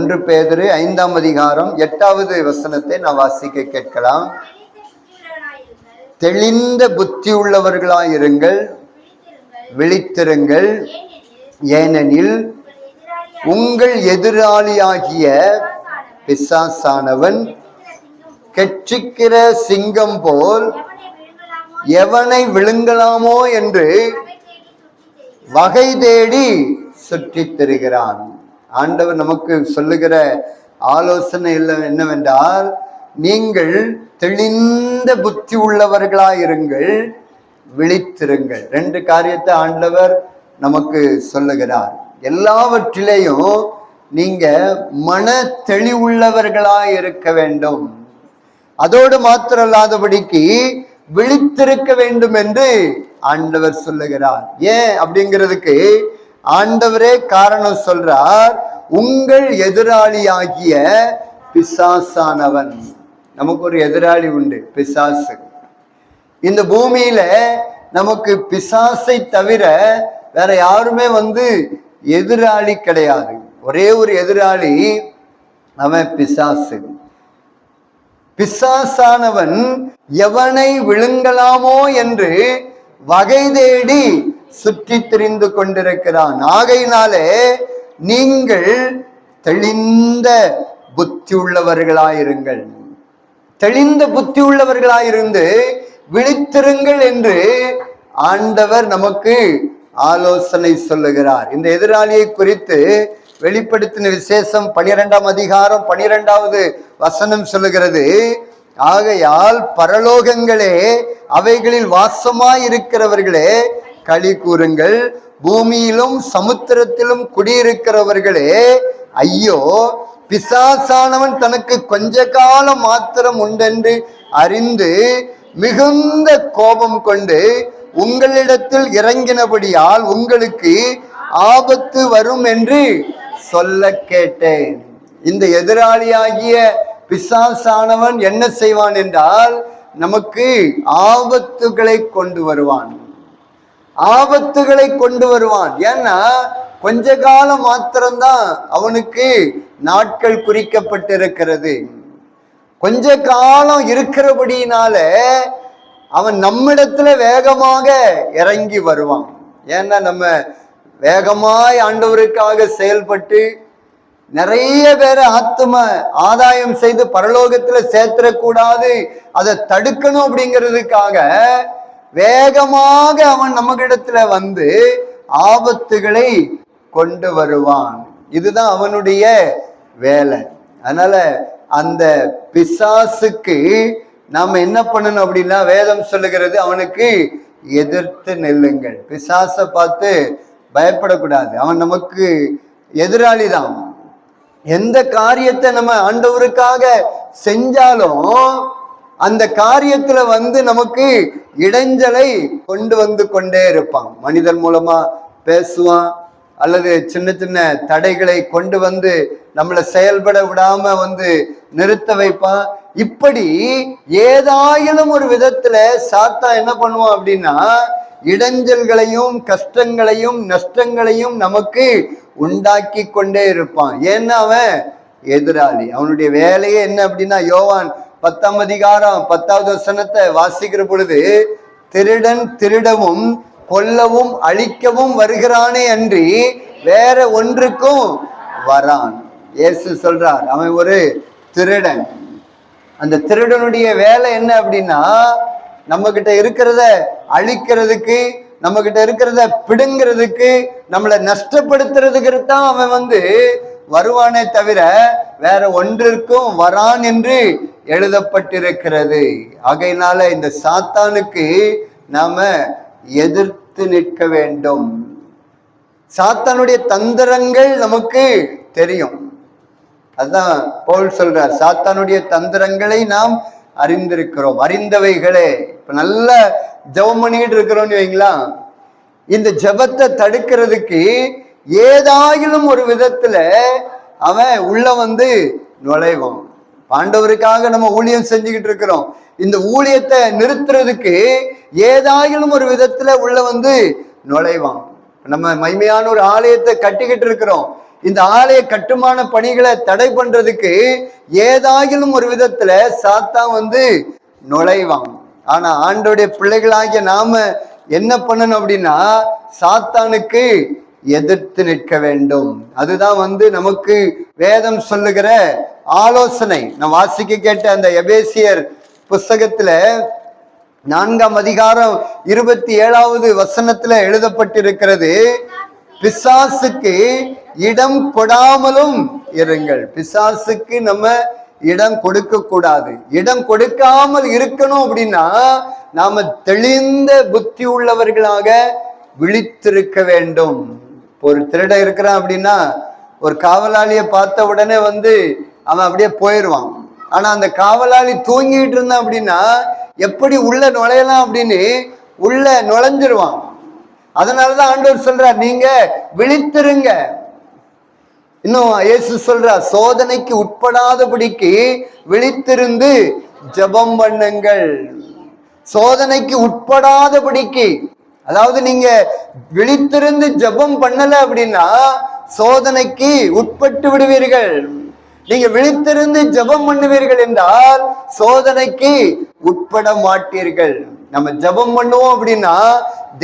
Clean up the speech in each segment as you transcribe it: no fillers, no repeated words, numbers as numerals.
1 பேதுரு 5ஆம் அதிகாரம் 8வது வசனத்தை நான் வாசிக்க கேட்கலாம். தெளிந்த புத்தி உள்ளவர்களாயிருங்கள், விழித்திருங்கள், ஏனெனில் உங்கள் எதிராளியாகிய பிசாசானவன் கெட்சிக்கிற சிங்கம் போல் எவனை விழுங்கலாமோ என்று வகை தேடி சுற்றித் திரிகிறான். ஆண்டவர் நமக்கு சொல்லுகிற ஆலோசனை என்னவென்றால், நீங்கள் தெளிந்த புத்தி உள்ளவர்களாயிருங்கள், விழித்திருங்கள். 2 காரியத்தை ஆண்டவர் நமக்கு சொல்லுகிறார். எல்லாவற்றிலேயும் நீங்க மன தெளிவுள்ளவர்களாய் இருக்க வேண்டும். அதோடு மாத்திரல்லாதபடிக்கு விழித்திருக்க வேண்டும் என்று ஆண்டவர் சொல்லுகிறார். ஏன் அப்படிங்கிறதுக்கு ஆண்டவரே காரணம் சொல்றார். உங்கள் எதிராளியாகிய பிசாசானவன். நமக்கு ஒரு எதிராளி உண்டு, பிசாசு. இந்த பூமியில நமக்கு பிசாசை தவிர வேற யாருமே எதிராளி கிடையாது. ஒரே ஒரு எதிராளி, அவன் பிசாசு. பிசாசானவன் எவனை விழுங்கலாமோ என்று வகை தேடி சுற்றி திரிந்து கொண்டிருக்கிறான். ஆகையினாலே நீங்கள் தெளிந்த புத்தி உள்ளவர்களாயிருங்கள், தெளிந்த புத்தி உள்ளவர்களாயிருந்து விழித்திருங்கள் என்று ஆண்டவர் நமக்கு ஆலோசனை சொல்லுகிறார். இந்த எதிராளியை குறித்து வெளிப்படுத்தின விசேஷம் 12ஆம் அதிகாரம் 12வது வசனம் சொல்லுகிறது. ஆகையால் பரலோகங்களே, அவைகளில் வாசமாய் இருக்கிறவர்களே களி கூறுங்கள், பூமியிலும் சமுத்திரத்திலும் குடியிருக்கிறவர்களே ஐயோ, பிசாசானவன் தனக்கு கொஞ்ச காலம் மாத்திரம் உண்டென்று அறிந்து மிகுந்த கோபம் கொண்டு உங்களிடத்தில் இறங்கினபடியால் உங்களுக்கு ஆபத்து வரும் என்று சொல்ல கேட்டேன். இந்த எதிராளியாகிய பிசாசானவன் என்ன செய்வான் என்றால், நமக்கு ஆபத்துகளை கொண்டு வருவான், ஆபத்துகளை கொண்டு வருவான். ஏன்னா கொஞ்ச காலம் மாத்திரம்தான் அவனுக்கு நாட்கள் குறிக்கப்பட்டிருக்கிறது. கொஞ்ச காலம் இருக்கிறபடியினால அவன் நம்மிடத்துல வேகமாக இறங்கி வருவான். ஏன்னா நம்ம வேகமாய் ஆண்டவருக்காக செயல்பட்டு நிறைய பேரை ஆத்தும ஆதாயம் செய்து பரலோகத்துல சேர்த்திடக்கூடாது, அதை தடுக்கணும் அப்படிங்கிறதுக்காக வேகமாக அவன் நம்மகிடத்துல ஆபத்துகளை கொண்டு வருவான். இதுதான் அவனுடைய வேலை. அதனால அந்த பிசாசுக்கு நாம என்ன பண்ணணும் அப்படின்னா, வேதம் சொல்லுகிறது, அவனுக்கு எதிர்த்து நெல்லுங்கள். பிசாசை பார்த்து பயப்படக்கூடாது. அவன் நமக்கு எதிராளி தான். எந்த காரியத்தை நம்ம ஆண்டவருக்காக செஞ்சாலும் அந்த காரியத்துல நமக்கு இடைஞ்சலை கொண்டு கொண்டே இருப்பான். மனிதன் மூலமா பேசுவான், அல்லது சின்ன சின்ன தடைகளை கொண்டு நம்மளை செயல்பட விடாம நிறுத்த வைப்பான். இப்படி ஏதாயிலும் ஒரு விதத்துல சாத்தான் என்ன பண்ணுவான் அப்படின்னா, இடைஞ்சல்களையும் கஷ்டங்களையும் நஷ்டங்களையும் நமக்கு உண்டாக்கி கொண்டே இருப்பான். ஏன்னா அவன் எதிராளி. அவனுடைய வேலையே என்ன அப்படின்னா, யோவான் 10ஆம் அதிகாரம் 10வது வசனத்தை வாசிக்கிற பொழுது, திருடன் திருடவும் கொல்லவும் அழிக்கவும் வருகிறானே அன்றி வேற ஒன்றுக்கும் வரான். இயேசு சொல்றார், அவன் ஒரு திருடன். அந்த திருடனுடைய வேலை என்ன அப்படின்னா, நம்ம கிட்ட இருக்கிறத அழிக்கிறதுக்கு, நம்ம கிட்ட இருக்கிறத பிடுங்கிறதுக்கு, நம்மளை நஷ்டப்படுத்துறதுக்கு தான் அவன் வருவானே தவிர வேற ஒன்றிற்கும் வரான் என்று எழுதப்பட்டிருக்கிறது. ஆகையினால இந்த சாத்தானுக்கு நாம எதிர்த்து நிற்க வேண்டும். சாத்தானுடைய தந்திரங்கள் நமக்கு தெரியும். அதுதான் பவுல் சொல்றார், சாத்தானுடைய தந்திரங்களை நாம் அறிந்திருக்கிறோம். அறிந்தவைகளே. இப்ப நல்ல ஜெபம் பண்ணிட்டு இருக்கிறோம்னு வைங்களா, இந்த ஜெபத்தை தடுக்கிறதுக்கு ஏதாயிலும் ஒரு விதத்துல அவன் உள்ள நுழைவான். ஆண்டவருக்காக நம்ம ஊழியம் செஞ்சுக்கிட்டு இருக்கிறோம். இந்த ஊழியத்தை நிறுத்துறதுக்கு ஏதாயிலும் ஒரு விதத்துல உள்ள நுழைவான். நம்ம மகிமையான ஒரு ஆலயத்தை கட்டிக்கிட்டு இருக்கிறோம். இந்த ஆலய கட்டுமான பணிகளை தடை பண்றதுக்கு ஏதாகிலும் ஒரு விதத்துல சாத்தான் வந்து நுழைவான். ஆனா ஆண்டோடைய பிள்ளைகளாகிய நாம என்ன பண்ணணும் அப்படின்னா, சாத்தானுக்கு எதிர்த்து நிற்க வேண்டும். அதுதான் வந்து நமக்கு வேதம் சொல்லுகிற ஆலோசனை. நான் வாசிக்க கேட்ட அந்த எபேசியர் புஸ்தகத்துல 4ஆம் அதிகாரம் 27வது வசனத்துல எழுதப்பட்டிருக்கிறது, பிசாசுக்கு இடம் கொடாமலும் இருங்கள். பிசாசுக்கு நம்ம இடம் கொடுக்க கூடாது. இடம் கொடுக்காமல் இருக்கணும் அப்படின்னா நாம தெளிந்த புத்தி உள்ளவர்களாக விழித்திருக்க வேண்டும். ஒரு திருட இருக்கிறான் அப்படின்னா ஒரு காவலாளியை பார்த்த உடனே வந்து அவன் அப்படியே போயிடுவான். ஆனா அந்த காவலாளி தூங்கிட்டு இருந்தான் அப்படின்னா எப்படி உள்ள நுழையலாம் அப்படின்னு உள்ள நுழைஞ்சிருவான். அதனாலதான் ஆண்டவர் சொல்றார், நீங்க விழித்திருங்க. இன்னும் இயேசு சொல்றார், சோதனைக்கு உட்படாதபடிக்கு விழித்திருந்து ஜெபம் பண்ணுங்கள். சோதனைக்கு உட்படாதபடிக்கு, அதாவது நீங்க விழித்திருந்து ஜெபம் பண்ணல அப்படின்னா சோதனைக்கு உட்பட்டு விடுவீர்கள். நீங்க விழித்திருந்து ஜெபம் பண்ணுவீர்கள் என்றால் சோதனைக்கு உட்பட மாட்டீர்கள். நம்ம ஜெபம் பண்ணுவோம் அப்படின்னா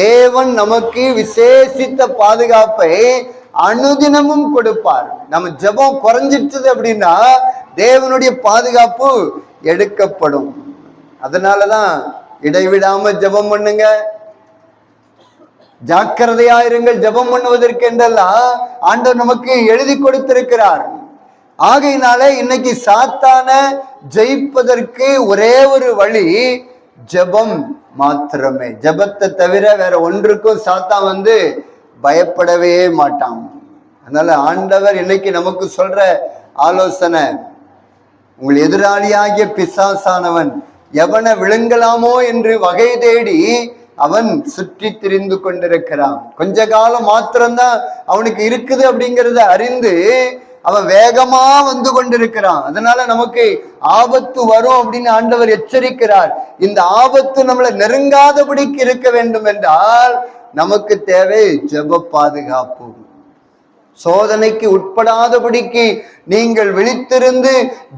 தேவன் நமக்கு விசேஷித்த பாதுகாப்பை அனுதினமும் கொடுப்பார். நம்ம ஜெபம் குறைஞ்சிட்டது அப்படின்னா தேவனுடைய பாதுகாப்பு எடுக்கப்படும். அதனாலதான் இடைவிடாம ஜெபம் பண்ணுங்க, ஜாக்கிரதையாயிருங்கள். ஜெபம் பண்ணுவதற்கு என்றெல்லாம் ஆண்டவர் நமக்கு எழுதி கொடுத்திருக்கிறார். ஆகையினால இன்னைக்கு சாத்தான ஜெயிப்பதற்கு ஒரே ஒரு வழி ஜெபம் மாத்திரமே. ஜெபத்தை தவிர வேற ஒன்றுக்கும் சாத்தான் வந்து பயப்படவே மாட்டான். அதனால ஆண்டவர் இன்னைக்கு நமக்கு சொல்ற ஆலோசனை, உங்கள் எதிராளியாகிய பிசாசானவன் எவனை விழுங்கலாமோ என்று வகை தேடி அவன் சுற்றி திரிந்து கொண்டிருக்கிறான். கொஞ்ச காலம் மாத்திரம்தான் அவனுக்கு இருக்குது அப்படிங்கிறத அறிந்து அவன் வேகமா வந்து கொண்டிருக்கிறான். அதனால நமக்கு ஆபத்து வரும் அப்படின்னு ஆண்டவர் எச்சரிக்கிறார். இந்த ஆபத்து நம்மளை நெருங்காதபடிக்கு இருக்க வேண்டும் என்றால் நமக்கு தேவை ஜெப பாதுகாப்பு. சோதனைக்கு உட்படாதபடிக்கு நீங்கள் விழித்திருந்து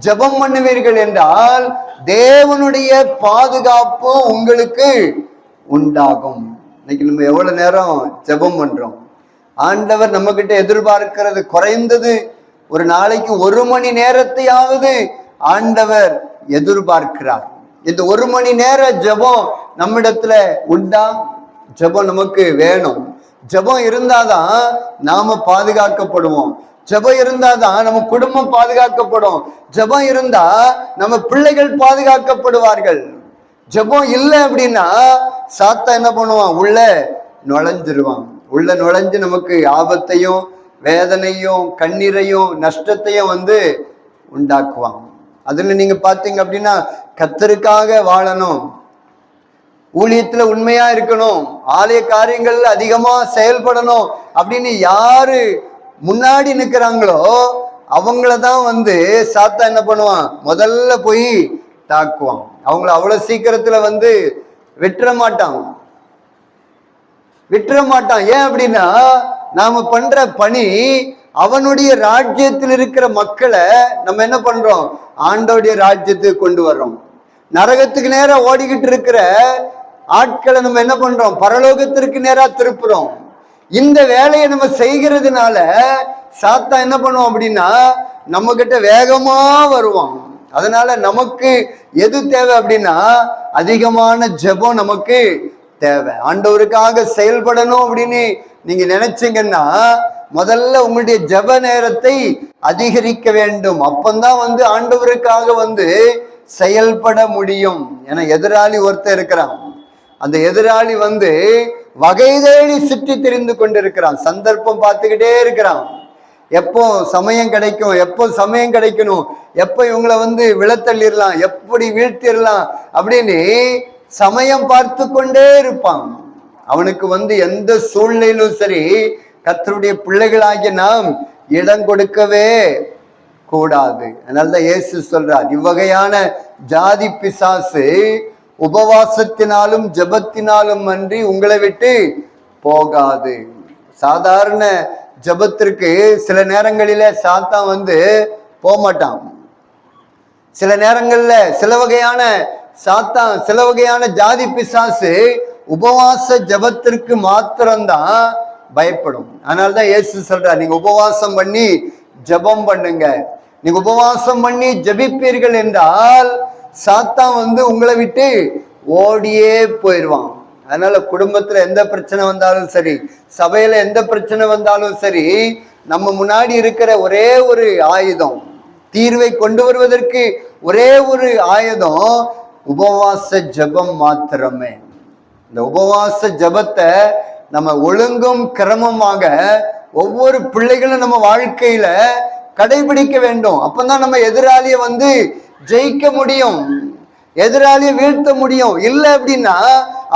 ஜெபம் பண்ணுவீர்கள் என்றால் தேவனுடைய பாதுகாப்பு உங்களுக்கு உண்டாகும். இன்னைக்கு நம்ம எவ்வளவு நேரம் ஜெபம் பண்றோம்? ஆண்டவர் நம்ம கிட்ட எதிர்பார்க்கிறது குறைந்தது ஒரு நாளைக்கு 1 மணி நேரத்தையாவது ஆண்டவர் எதிர்பார்க்கிறார். இந்த 1 மணி நேர ஜெபம் நம்மிடத்துல உண்டா? ஜெபம் நமக்கு வேணும். ஜெபம் இருந்தாதான் நாம பாதுகாக்கப்படுவோம். ஜெபம் இருந்தாதான் நம்ம குடும்பம் பாதுகாக்கப்படும். ஜெபம் இருந்தா நம்ம பிள்ளைகள் பாதுகாக்கப்படுவார்கள். ஜெபம் இல்லை அப்படின்னா சாத்தா என்ன பண்ணுவான்? உள்ள நுழைஞ்சிருவான். உள்ள நுழைஞ்சு நமக்கு ஆபத்தையும் வேதனையும் கண்ணீரையும் நஷ்டத்தையும் வந்து உண்டாக்குவான். அதுல நீங்க பாத்தீங்க அப்படின்னா கர்த்தருக்காக வாழணும், ஊழியத்துல உண்மையா இருக்கணும், ஆலய காரியங்கள்ல அதிகமா செயல்படணும் அப்படின்னு யாரு முன்னாடி நிக்கிறாங்களோ அவங்களதான் வந்து சாத்தா என்ன பண்ணுவான்? முதல்ல போய் தாக்குவான். அவங்கள அவ்வளவு சீக்கிரத்துல வந்து விட்டுற மாட்டான். ஏன் அப்படின்னா நாம பண்ற பணி அவனுடைய ராஜ்யத்தில் இருக்கிற மக்களை நம்ம என்ன பண்றோம்? ஆண்டோடைய ராஜ்யத்துக்கு கொண்டு வர்றோம். நரகத்துக்கு நேரா ஓடிக்கிட்டு இருக்கிற ஆட்களை நம்ம என்ன பண்றோம்? பரலோகத்திற்கு நேரா திருப்புறோம். இந்த வேலையை நம்ம செய்கிறதுனால சாத்தா என்ன பண்ணுவோம் அப்படின்னா நம்ம கிட்ட வேகமா வருவான். அதனால நமக்கு எது தேவை அப்படின்னா அதிகமான ஜெபம் நமக்கு தேவை. ஆண்டவருக்காக செயல்படணும் அப்படின்னு நீங்க நினைச்சீங்கன்னா முதல்ல உங்களுடைய ஜெப நேரத்தை அதிகரிக்க வேண்டும். அப்பந்தான் வந்து ஆண்டவருக்காக வந்து செயல்பட முடியும். ஏன்னா எதிராளி ஒருத்தர் இருக்கிறான். அந்த எதிராளி வந்து வகை தேடி சுற்றி தெரிந்து கொண்டிருக்கிறான். சந்தர்ப்பம் பார்த்துக்கிட்டே இருக்கிறான். எப்போ சமயம் கிடைக்கும், எப்போ சமயம் கிடைக்கணும், எப்போ இவங்களை வந்து விழத்தள்ளிடலாம், எப்படி வீழ்த்திடலாம் அப்படின்னு சமயம் பார்த்து கொண்டே இருப்பான். அவனுக்கு வந்து எந்த சூழ்நிலையிலும் சரி கர்த்தருடைய பிள்ளைகளாகிய நாம் இடம் கொடுக்கவே கூடாது. அதனாலதான் இயேசு சொல்றார், இவ்வகையான ஜாதி பிசாசு உபவாசத்தினாலும் ஜெபத்தினாலும் அன்றி உங்களை விட்டு போகாது. சாதாரண ஜெபத்திற்கு சில நேரங்களில சாத்தான் வந்து போக மாட்டான். சில நேரங்கள்ல சில வகையான சாத்தான், சில வகையான ஜாதி பிசாசு உபவாச ஜெபத்திற்கு மாத்திரம்தான் பயப்படும். அதனாலதான் இயேசு சொல்றார், நீங்க உபவாசம் பண்ணி ஜெபம் பண்ணுங்க. நீங்க உபவாசம் பண்ணி ஜெபிப்பீர்கள் என்றால் சாத்தான் வந்து உங்களை விட்டு ஓடியே போயிடுவான். அதனால குடும்பத்துல எந்த பிரச்சனை வந்தாலும் சரி, சபையில எந்த பிரச்சனை வந்தாலும் சரி, நம்ம முன்னாடி இருக்கிற ஒரே ஒரு ஆயுதம், தீர்வை கொண்டு வருவதற்கு ஒரே ஒரு ஆயுதம் உபவாச ஜெபம் மாத்திரமே. இந்த உபவாச ஜெபத்தை நம்ம ஒழுங்கும் கிரமமாக ஒவ்வொரு பிள்ளைகளும் நம்ம வாழ்க்கையில கடைபிடிக்க வேண்டும். அப்பதான் நம்ம எதிராளியை வந்து ஜெயிக்க முடியும், எதிராளியை வீழ்த்த முடியும். இல்லை அப்படின்னா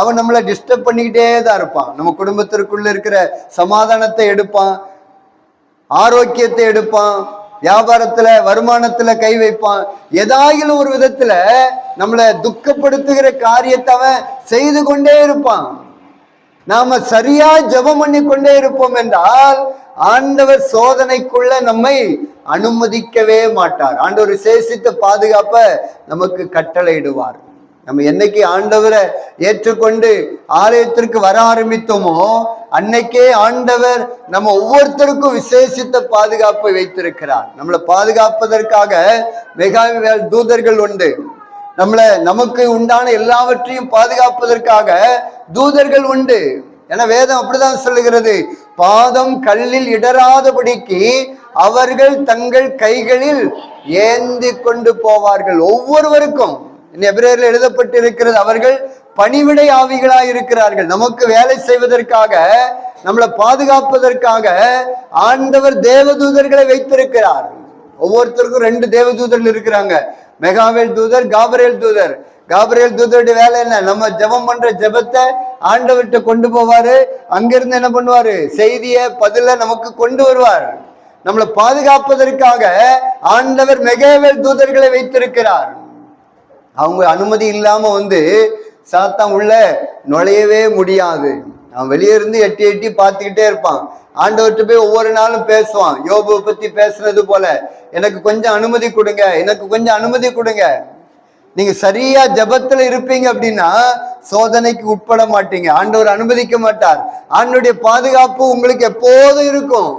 அவன் நம்மளை டிஸ்டர்ப் பண்ணிக்கிட்டே தான் இருப்பான். நம்ம குடும்பத்திற்குள்ள இருக்கிற சமாதானத்தை எடுப்பான், ஆரோக்கியத்தை எடுப்பான், வியாபாரத்துல வருமானத்துல கை வைப்பான். ஏதாயிலும் ஒரு விதத்துல நம்மளை துக்கப்படுத்துகிற காரியத்தை அவன் செய்து கொண்டே இருப்பான். நாம சரியா ஜெபம் பண்ணி கொண்டே இருப்போம் என்றால் ஆண்டவர் சோதனைக்குள்ள நம்மை அனுமதிக்கவே மாட்டார். ஆண்டவர் விசேஷித்த பாதுகாப்ப நமக்கு கட்டளையிடுவார். நம்ம என்னைக்கு ஆண்டவரை ஏற்றுக்கொண்டு ஆலயத்திற்கு வர ஆரம்பித்தோமோ அன்னைக்கே ஆண்டவர் நம்ம ஒவ்வொருத்தருக்கும் விசேஷித்த பாதுகாப்பை வைத்திருக்கிறார். நம்மளை பாதுகாப்பதற்காக மிகாவேல் தூதர்கள் உண்டு. நமக்கு உண்டான எல்லாவற்றையும் பாதுகாப்பதற்காக தூதர்கள் உண்டு. ஏன்னா வேதம் அப்படிதான் சொல்லுகிறது, பாதம் கல்லில் இடராதபடிக்கு அவர்கள் தங்கள் கைகளில் ஏந்தி கொண்டு போவார்கள். ஒவ்வொருவருக்கும் எபிரேயரில் எழுதப்பட்டிருக்கிறது, அவர்கள் பணிவிடை ஆவிகளாய் இருக்கிறார்கள். நமக்கு வேலை செய்வதற்காக, நம்மளை பாதுகாப்பதற்காக ஆண்டவர் தேவதூதர்களை வைத்திருக்கிறார். ஒவ்வொருத்தருக்கும் 2 தேவதூதர்கள் இருக்கிறாங்க, மெகாவேல் தூதர், காபிரியேல் தூதர். காபிரியேல் தூதருடைய வேலை என்ன? நம்ம ஜெபம் பண்ற ஜெபத்தை ஆண்டவர்கிட்ட கொண்டு போவாரு. அங்கிருந்து என்ன பண்ணுவாரு? செய்திய பதில நமக்கு கொண்டு வருவார். நம்மளை பாதுகாப்பதற்காக ஆண்டவர் மெகாவேல் தூதர்களை வைத்திருக்கிறார். அவங்க அனுமதி இல்லாம வந்து சாத்தான் உள்ள நுழையவே முடியாது. அவன் வெளியே இருந்து எட்டி எட்டி பார்த்துக்கிட்டே இருப்பான். ஆண்டவர்கிட்ட போய் ஒவ்வொரு நாளும் பேசுவான். யோபுவை பத்தி பேசுனது போல, எனக்கு கொஞ்சம் அனுமதி கொடுங்க, எனக்கு கொஞ்சம் அனுமதி கொடுங்க. நீங்க சரியா ஜெபத்துல இருப்பீங்க அப்படின்னா சோதனைக்கு உட்பட மாட்டீங்க. ஆண்டவர் அனுமதிக்க மாட்டார். ஆண்டவருடைய பாதுகாப்பு உங்களுக்கு எப்போதும் இருக்கும்.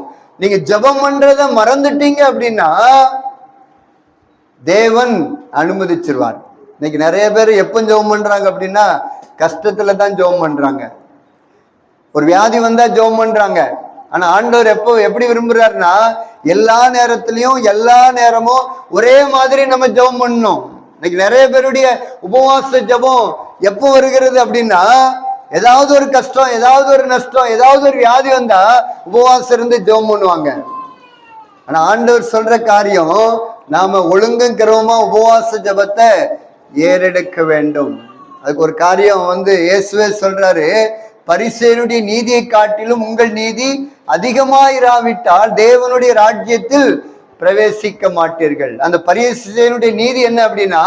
நீங்க ஜெபம் பண்றத மறந்துட்டீங்க அப்படின்னா தேவன் அனுமதிச்சிருவார். இன்னைக்கு நிறைய பேர் எப்ப ஜெபம் பண்றாங்க அப்படின்னா கஷ்டத்துல தான் ஜெபம் பண்றாங்க. ஒரு வியாதி வந்தா ஜெபம் பண்றாங்க. ஆனா ஆண்டவர் எப்படி விரும்புறாருன்னா எல்லா நேரத்திலையும் எல்லா நேரமும் ஒரே மாதிரி நம்ம ஜெபம் பண்ணணும். இன்னைக்கு நிறைய பேருடைய உபவாச ஜெபம் எப்போ வருகிறது அப்படின்னா ஏதாவது ஒரு கஷ்டம், ஏதாவது ஒரு நஷ்டம், ஏதாவது ஒரு வியாதி வந்தா உபவாசம் இருந்து ஜெபம் பண்ணுவாங்க. ஆனா ஆண்டவர் சொல்ற காரியம், நாம ஒழுங்கும் கிரமமா உபவாச ஜெபத்தை ஏறெடுக்க வேண்டும். அதுக்கு ஒரு காரியம் வந்து இயேசுவே சொல்றாரு, பரிசேயனுடைய நீதியை காட்டிலும் உங்கள் நீதி அதிகமாயிராவிட்டால் தேவனுடைய ராஜ்யத்தில் பிரவேசிக்க மாட்டீர்கள். அந்த பரிசேயனுடைய நீதி என்ன அப்படின்னா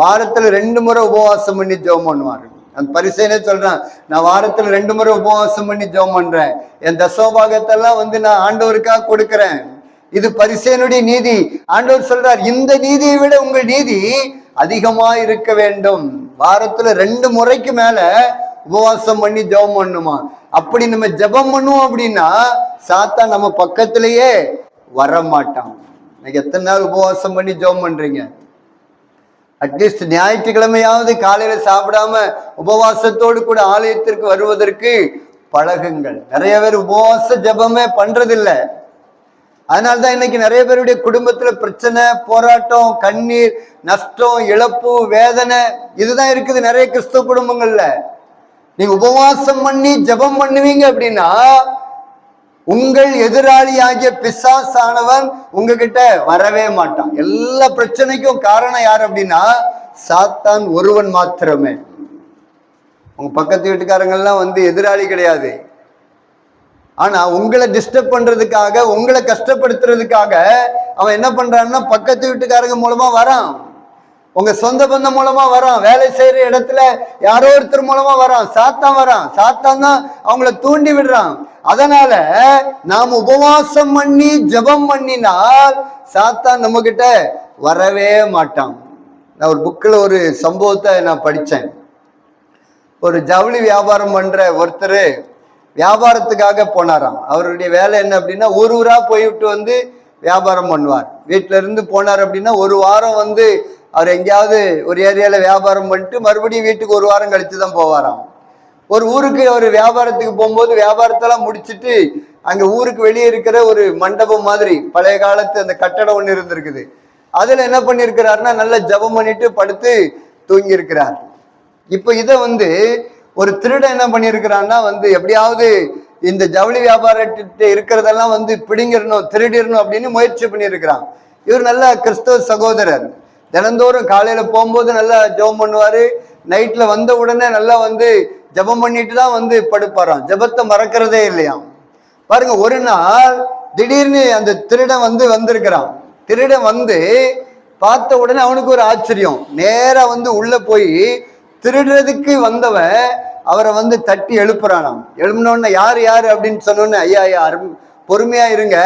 வாரத்துல 2 முறை உபவாசம் பண்ணி ஜெபம் பண்ணுவாரு. அந்த பரிசேயனே சொல்றான், நான் வாரத்துல 2 முறை உபவாசம் பண்ணி ஜெபம் பண்றேன், என் தசோபாகத்தெல்லாம் வந்து நான் ஆண்டவருக்காக கொடுக்கிறேன். இது பரிசேயனுடைய நீதி. ஆண்டவர் சொல்றார், இந்த நீதியை விட உங்கள் நீதி அதிகமா இருக்க வேண்டும். வாரத்துல 2 முறைக்கு மேல உபவாசம் பண்ணி ஜெபம் பண்ணுமா. அப்படி நம்ம ஜெபம் பண்ணுவோம் அப்படின்னா சாத்தான் நம்ம பக்கத்திலேயே வரமாட்டான். இன்னைக்கு எத்தனை நாள் உபவாசம் பண்ணி ஜெபம் பண்றீங்க? அட்லீஸ்ட் ஞாயிற்றுக்கிழமையாவது காலையில சாப்பிடாம உபவாசத்தோடு கூட ஆலயத்திற்கு வருவதற்கு பழகுங்கள். நிறைய பேர் உபவாச ஜெபமே பண்றதில்லை. அதனால்தான் இன்னைக்கு நிறைய பேருடைய குடும்பத்துல பிரச்சனை, போராட்டம், கண்ணீர், நஷ்டம், இழப்பு, வேதனை இதுதான் இருக்குது நிறைய கிறிஸ்தவ குடும்பங்கள்ல. நீங்க உபவாசம் பண்ணி ஜெபம் பண்ணுவீங்க அப்படின்னா உங்கள் எதிராளியாகிய பிசாசானவன் உங்ககிட்ட வரவே மாட்டான். எல்லா பிரச்சனைக்கும் காரணம் யார் அப்படின்னா சாத்தான் ஒருவன் மாத்திரமே. உங்க பக்கத்து வீட்டுக்காரங்கள்லாம் வந்து எதிராளி கிடையாது. ஆனா உங்களை டிஸ்டர்ப் பண்றதுக்காக, உங்களை கஷ்டப்படுத்துறதுக்காக அவன் என்ன பண்றான்னா பக்கத்து வீட்டுக்காரங்க மூலமா வரான், உங்க சொந்த பந்தம் மூலமா வரான், வேலை செய்யற இடத்துல யாரோ ஒருத்தர் மூலமா வரான். சாத்தான் வரான். சாத்தான் தான் அவங்கள தூண்டி விடுறான். அதனால நாம் உபவாசம் பண்ணி ஜெபம் பண்ணினால் சாத்தான் நம்ம கிட்ட வரவே மாட்டான். நான் ஒரு புக்கில் ஒரு சம்பவத்தை நான் படித்தேன். ஒரு ஜவுளி வியாபாரம் பண்ற ஒருத்தர் வியாபாரத்துக்காக போனாராம். அவருடைய வேலை என்ன அப்படின்னா, ஒரு ஊரா போயிட்டு வந்து வியாபாரம் பண்ணுவார். வீட்டுல இருந்து போனார் அப்படின்னா ஒரு வாரம் வந்து அவர் எங்கேயாவது ஒரு ஏரியால வியாபாரம் பண்ணிட்டு மறுபடியும் வீட்டுக்கு ஒரு வாரம் கழிச்சு தான் போவாராம். ஒரு ஊருக்கு அவர் வியாபாரத்துக்கு போகும்போது வியாபாரத்தெல்லாம் முடிச்சுட்டு அங்க ஊருக்கு வெளியே இருக்கிற ஒரு மண்டபம் மாதிரி பழைய காலத்து அந்த கட்டடம் ஒண்ணு இருந்திருக்குது. அதுல என்ன பண்ணிருக்கிறாருன்னா நல்லா ஜபம் பண்ணிட்டு படுத்து தூங்கி இருக்கிறார். இப்ப இதை வந்து ஒரு திருடன் என்ன பண்ணியிருக்கிறான்னா வந்து எப்படியாவது இந்த ஜவுளி வியாபாரத்திட்ட இருக்கிறதெல்லாம் வந்து பிடிங்கிடணும், திருடிடணும் அப்படின்னு முயற்சி பண்ணியிருக்கிறான். இவர் நல்ல கிறிஸ்தவ சகோதரர். தினந்தோறும் காலையில போகும்போது நல்லா ஜெபம் பண்ணுவாரு, நைட்ல வந்த உடனே நல்லா வந்து ஜெபம் பண்ணிட்டு தான் வந்து படுப்பாராம். ஜெபத்தை மறக்கிறதே இல்லையாம். பாருங்க, ஒரு நாள் திடீர்னு அந்த திருடன் வந்திருக்கிறான். திருடன் வந்து பார்த்த உடனே அவனுக்கு ஒரு ஆச்சரியம். நேரா வந்து உள்ள போய் திருடுறதுக்கு வந்தவன் அவரை வந்து தட்டி எழுப்புறானாம். எழுப்பினோடனே யாரு யாரு அப்படின்னு சொன்னோன்னு, ஐயா ஐயா பொறுமையா இருங்க,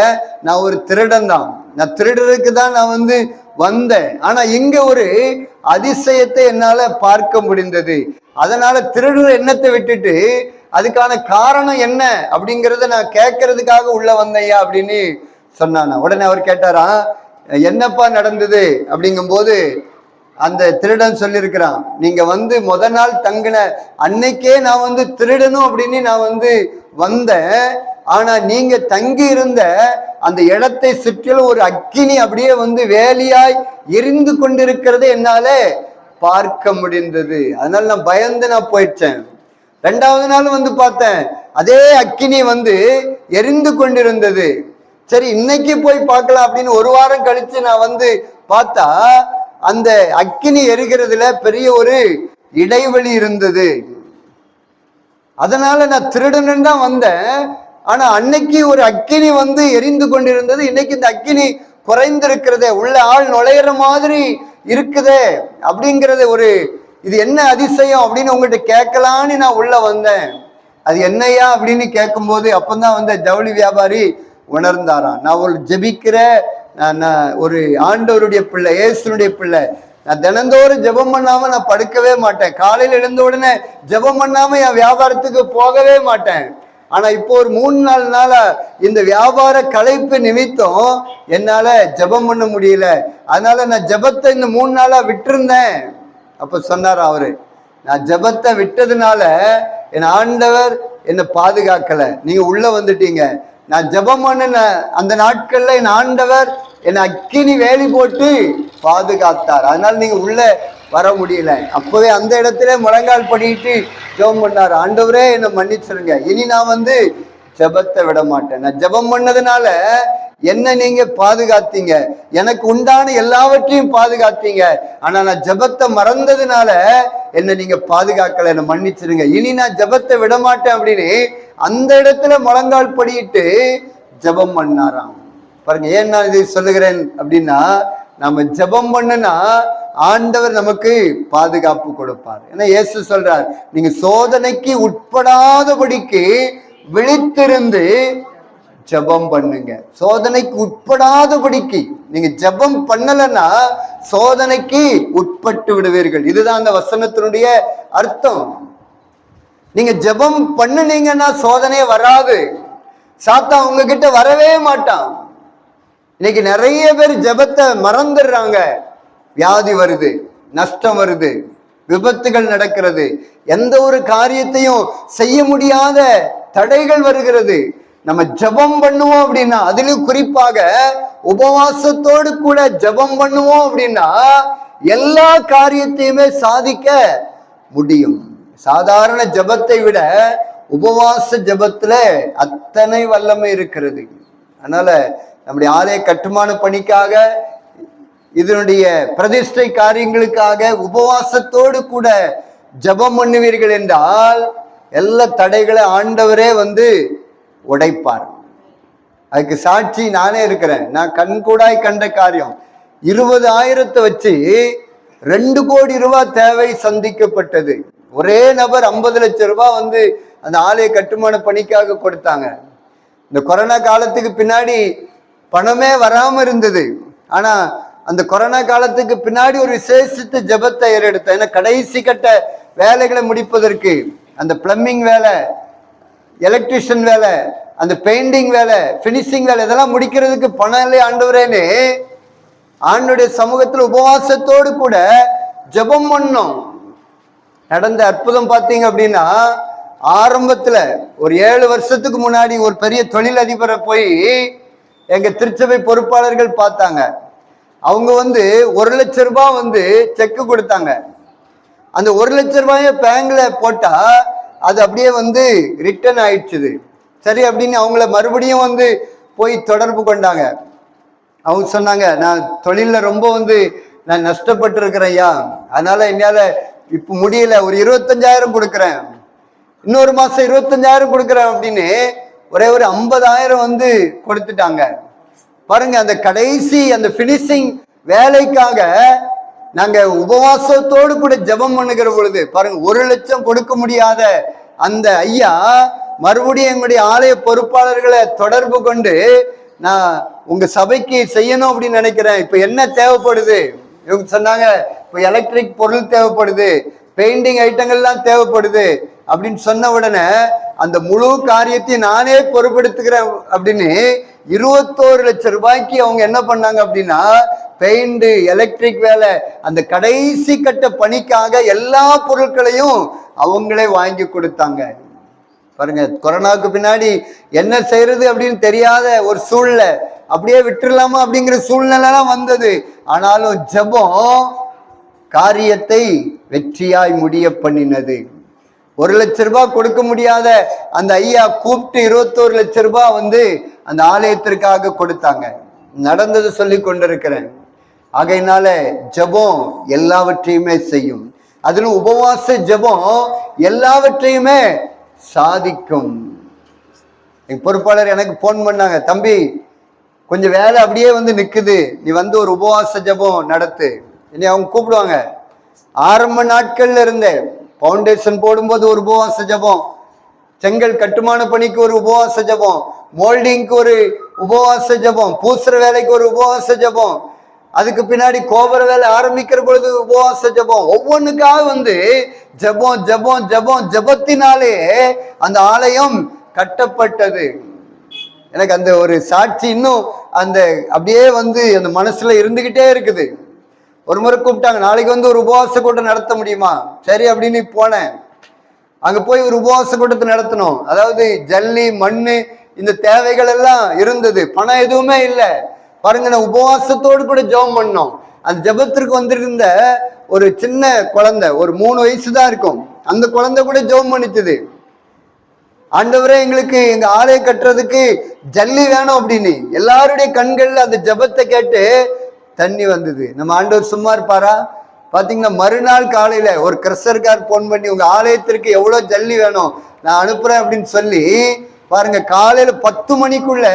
நான் ஒரு திருடன் தான், நான் திருடுறதுக்கு தான் நான் வந்து வந்தேன். ஆனா இங்க ஒரு அதிசயத்தை என்னால பார்க்க முடிந்தது. அதனால திருடுற எண்ணத்தை விட்டுட்டு அதுக்கான காரணம் என்ன அப்படிங்கிறத நான் கேட்கறதுக்காக உள்ள வந்தையா அப்படின்னு சொன்னானா. உடனே அவர் கேட்டாராம், என்னப்பா நடந்தது அப்படிங்கும் போது அந்த திருடன் சொல்லியிருக்கிறான், நீங்க வந்து முத நாள் தங்கின அன்னைக்கே நான் வந்து திருடணும் அப்படின்னு நான் வந்து வந்தேன். ஆனா நீங்க தங்கி இருந்த அந்த இடத்தை சுற்றிலும் ஒரு அக்கினி அப்படியே வந்து வேலியாய் எரிந்து கொண்டிருக்கிறத என்னால பார்க்க முடிந்தது. அதனால நான் பயந்து நான் போயிட்டேன். ரெண்டாவது நாள் வந்து பார்த்தேன், அதே அக்கினி வந்து எரிந்து கொண்டிருந்தது. சரி, இன்னைக்கு போய் பார்க்கலாம் அப்படின்னு ஒரு வாரம் கழிச்சு நான் வந்து பார்த்தா அந்த அக்கினி எரிகிறதுல பெரிய ஒரு இடைவெளி இருந்தது. அதனால நான் திருடனு தான் வந்தேன். ஆனா அன்னைக்கு ஒரு அக்கினி வந்து எரிந்து கொண்டிருந்தது, இன்னைக்கு இந்த அக்கினி குறைந்திருக்கிறதே, உள்ள ஆள் நுழையிற மாதிரி இருக்குதே அப்படிங்கிறது ஒரு இது என்ன அதிசயம் அப்படின்னு உங்கள்கிட்ட கேட்கலான்னு நான் உள்ள வந்தேன். அது என்னையா அப்படின்னு கேட்கும்போது அப்பந்தான் வந்து ஜவுளி வியாபாரி உணர்ந்தாராம், நான் ஒரு ஜெபிக்கிற நான் ஒரு ஆண்டவருடைய பிள்ளை, இயேசுனுடைய பிள்ளை. நான் தினந்தோறும் ஜெபம் பண்ணாம நான் படுக்கவே மாட்டேன். காலையில் எழுந்த உடனே ஜெபம் பண்ணாம என் வியாபாரத்துக்கு போகவே மாட்டேன். ஆனா இப்போ ஒரு 3-4 நாளா இந்த வியாபார களைப்பு நிமித்தம் என்னால ஜெபம் பண்ண முடியல. அதனால நான் ஜெபத்தை இந்த 3 நாளா விட்டிருந்தேன். அப்ப சொன்னார் அவரு, நான் ஜெபத்தை விட்டதுனால என் ஆண்டவர் என்னை பாதுகாக்கல, நீங்க உள்ள வந்துட்டீங்க. நான் ஜெபம் பண்ணின அந்த நாட்கள்ல என் ஆண்டவர் என்னை அக்கினி வேலி போட்டு பாதுகாத்தார். அதனால நீங்க உள்ள வர முடியல. அப்பவே அந்த இடத்துல முழங்கால் பண்ணிட்டு ஜெபம் பண்ணார், ஆண்டவரே என்னை மன்னிச்சிருங்க, இனி நான் வந்து ஜெபத்தை விட மாட்டேன். நான் ஜெபம் பண்ணதுனால என்ன நீங்க பாதுகாத்தீங்க, எனக்கு உண்டான எல்லாவற்றையும் பாதுகாத்தீங்க. ஆனா நான் ஜெபத்தை மறந்ததுனால என்ன நீங்க பாதுகாக்கல, என்ன மன்னிச்சிருங்க, இனி நான் ஜெபத்தை விட மாட்டேன் அப்படின்னு அந்த இடத்துல முழங்கால் படிட்டு ஜெபம் பண்ணாராம். பாருங்க, ஏன் நான் இதை சொல்லுகிறேன் அப்படின்னா, நம்ம ஜெபம் பண்ணுனா ஆண்டவர் நமக்கு பாதுகாப்பு கொடுப்பார். ஏன்னா இயேசு சொல்றார், நீங்க சோதனைக்கு உட்படாதபடிக்கு விழித்திருந்து ஜெபம் பண்ணுங்க. சோதனைக்கு உட்படாதபடிக்கு நீங்க ஜெபம் பண்ணலன்னா சோதனைக்கு உட்பட்டு விடுவீர்கள். இதுதான் அந்த வசனத்தினுடைய அர்த்தம். நீங்க ஜெபம் பண்ணுனீங்கன்னா சோதனையே வராது, சாத்தான் உங்ககிட்ட வரவே மாட்டான். இன்னைக்கு நிறைய பேர் ஜெபத்தை மறந்துடுறாங்க. வியாதி வருது, நஷ்டம் வருது, விபத்துகள் நடக்கிறது, எந்த ஒரு காரியத்தையும் செய்ய முடியாத தடைகள் வருகிறது. நம்ம ஜெபம் பண்ணுவோம் அப்படின்னா, அதிலும் குறிப்பாக உபவாசத்தோடு கூட ஜெபம் பண்ணுவோம் அப்படின்னா எல்லா காரியத்தையுமே சாதிக்க முடியும். சாதாரண ஜெபத்தை விட உபவாச ஜெபத்துல அத்தனை வல்லமை இருக்கிறது. அதனால நம்முடைய ஆலய கட்டுமான பணிக்காக, இதனுடைய பிரதிஷ்டை காரியங்களுக்காக உபவாசத்தோடு கூட ஜெபம் பண்ணுவீர்கள் என்றால் எல்லா தடைகளை ஆண்டவரே வந்து உடைப்பார். அதுக்கு சாட்சி நானே இருக்கிறேன். நான் கண்கூடாய் கண்ட காரியம். 20,000 வச்சு 2 கோடி ரூபாய் தேவை சந்திக்கப்பட்டது. ஒரே நபர் 50 லட்சம் ரூபாய் வந்து அந்த ஆலய கட்டுமான பணிக்காக கொடுத்தாங்க. இந்த கொரோனா காலத்துக்கு பின்னாடி பணமே வராம இருந்தது. ஆனா அந்த கொரோனா காலத்துக்கு பின்னாடி ஒரு விசேஷித்த ஜெபத்தை ஏறெடுத்தேன். ஏன்னா கடைசி கட்ட வேலைகளை முடிப்பதற்கு, அந்த பிளம்பிங் வேலை, எலக்ட்ரிஷியன் வேலை, அந்த பெயிண்டிங் வேலை, பினிஷிங் வேலை, இதெல்லாம் முடிக்கிறதுக்கு பணம் இல்லை ஆண்டவரேன்னு ஆண்டுடைய சமூகத்தில் உபவாசத்தோடு கூட ஜெபம் பண்ணோம். நடந்த அற்புதம் பார்த்தீங்க அப்படின்னா, ஆரம்பத்துல ஒரு 7 வருஷத்துக்கு முன்னாடி ஒரு பெரிய தொழிலதிபரை போய் எங்க திருச்சபை பொறுப்பாளர்கள் பார்த்தாங்க. அவங்க 1 லட்சம் ரூபாய் செக்கு கொடுத்தாங்க. அந்த 1 லட்சம் ரூபாய பேங்க்ல போட்டா அது அப்படியே ரிட்டர்ன் ஆயிடுச்சுது. சரி அப்படின்னு அவங்கள மறுபடியும் போய் தொடர்பு கொண்டாங்க. அவங்க சொன்னாங்க, நான் தொழில ரொம்ப நான் நஷ்டப்பட்டு இருக்கிறேன் ஐயா, அதனால என்னால இப்ப முடியல, ஒரு 25,000 கொடுக்குறேன், இன்னொரு மாசம் 25,000 கொடுக்குறேன் அப்படின்னு ஒரே ஒரு 50,000 கொடுத்துட்டாங்க. பாருங்க, அந்த கடைசி அந்த பினிஷிங் வேலைக்காக நாங்க உபவாசத்தோடு கூட ஜெபம் பண்ணுகிற பொழுது பாருங்க, 1 லட்சம் கொடுக்க முடியாத அந்த ஐயா மறுபடியும் எங்களுடைய ஆலய பொறுப்பாளர்களை தொடர்பு கொண்டு, நான் உங்க சபைக்கு செய்யணும் அப்படின்னு நினைக்கிறேன், இப்ப என்ன தேவைப்படுது? இவங்க சொன்னாங்க, இப்ப எலக்ட்ரிக் பொருள் தேவைப்படுது, பெயிண்டிங் ஐட்டங்கள்லாம் தேவைப்படுது அப்படின்னு சொன்ன உடனே அந்த முழு காரியத்தையும் நானே பொறுப்பெடுத்துக்கிறேன் அப்படின்னு 21 லட்சம் ரூபாய்க்கு அவங்க என்ன பண்ணாங்க அப்படின்னா, பெயிண்ட், எலக்ட்ரிக் வேலை, அந்த கடைசி கட்ட பணிக்காக எல்லா பொருட்களையும் அவங்களே வாங்கி கொடுத்தாங்க. பாருங்க, கொரோனாவுக்கு பின்னாடி என்ன செய்யறது அப்படின்னு தெரியாத ஒரு சூழ்நிலை, அப்படியே விட்டுறலாமா அப்படிங்கிற சூழ்நிலைலாம் வந்தது. ஆனாலும் ஜெபம் காரியத்தை வெற்றியாய் முடிய பண்ணினது. 1 லட்சம் ரூபாய் கொடுக்க முடியாத அந்த ஐயா கூப்பிட்டு 21 லட்சம் ரூபாய் அந்த ஆலயத்திற்காக கொடுத்தாங்க. நடந்தது சொல்லி கொண்டிருக்கிறேன். ஆகையினால ஜெபம் எல்லாவற்றையுமே செய்யும். அதிலும் உபவாச ஜெபம் எல்லாவற்றையுமே சாதிக்கும். என் பொறுப்பாளர் எனக்கு போன் பண்ணாங்க, தம்பி கொஞ்சம் வேலை அப்படியே நிக்குது, நீ ஒரு உபவாச ஜெபம் நடத்து. இனி அவங்க கூப்பிடுவாங்க. ஆரம்ப நாட்கள்ல இருந்தே பவுண்டேஷன் போடும்போது ஒரு உபவாச ஜெபம், செங்கல் கட்டுமான பணிக்கு ஒரு உபவாச ஜெபம், மோல்டிங்க்கு ஒரு உபவாச ஜெபம், பூசுற வேலைக்கு ஒரு உபவாச ஜெபம், அதுக்கு பின்னாடி கோபுர வேலை ஆரம்பிக்கிற பொழுது உபவாச ஜெபம், ஒவ்வொன்றுக்காக ஜெபம் ஜெபம் ஜெபம் ஜெபத்தினாலே அந்த ஆலயம் கட்டப்பட்டது. எனக்கு அந்த ஒரு சாட்சி இன்னும் அந்த அப்படியே அந்த மனசுல இருந்துகிட்டே இருக்குது. ஒரு முறை கூப்பிட்டாங்க, நாளைக்கு ஒரு உபவாச கூட்டம் நடத்த முடியுமா? சரி அப்படின்னு போனேன். அங்க போய் ஒரு உபவாச கூட்டத்தை நடத்தணும். அதாவது ஜல்லி, மண்ணு, இந்த தேவைகள் எல்லாம் இருந்தது, பணம் எதுவுமே இல்லை. பாருங்க, நான் உபவாசத்தோடு கூட ஜெபம் பண்ணோம். அந்த ஜெபத்திற்கு வந்திருந்த ஒரு சின்ன குழந்தை, ஒரு 3 வயசு தான் இருக்கும், அந்த குழந்தை கூட ஜெபம் பண்ணிச்சது, ஆண்டவரே எங்களுக்கு எங்க ஆலய கட்டுறதுக்கு ஜல்லி வேணும் அப்படின்னு. எல்லாருடைய கண்கள்ல அந்த ஜெபத்தை கேட்டு தண்ணி வந்தது. நம்ம ஆண்டவர் சும்மா இருப்பாரா? பாத்தீங்கன்னா மறுநாள் காலையில ஒரு கிரஷர்கார் போன் பண்ணி, உங்க ஆலயத்திற்கு எவ்வளவு ஜல்லி வேணும் நான் அனுப்புறேன் அப்படின்னு சொல்லி, பாருங்க காலையில 10 மணிக்குள்ள